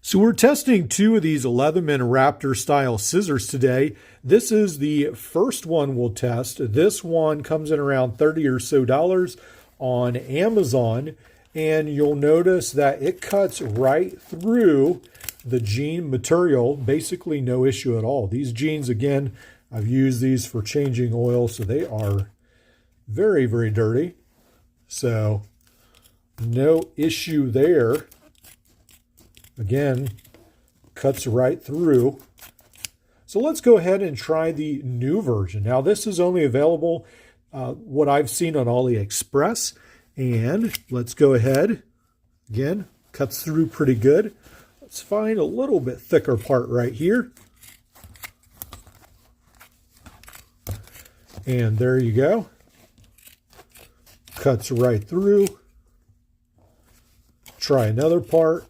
So we're testing two of these Leatherman Raptor style scissors today. This is the first one we'll test. This one comes in around $30 or so on Amazon, and you'll notice that it cuts right through the jean material. Basically no issue at all. These jeans, again, I've used these for changing oil, so they are very, very dirty. So no issue there. Again, cuts right through. So let's go ahead and try the new version. Now this is only available what I've seen on AliExpress. And let's go ahead. Again, cuts through pretty good. Let's find a little bit thicker part right here. And there you go. Cuts right through. Try another part.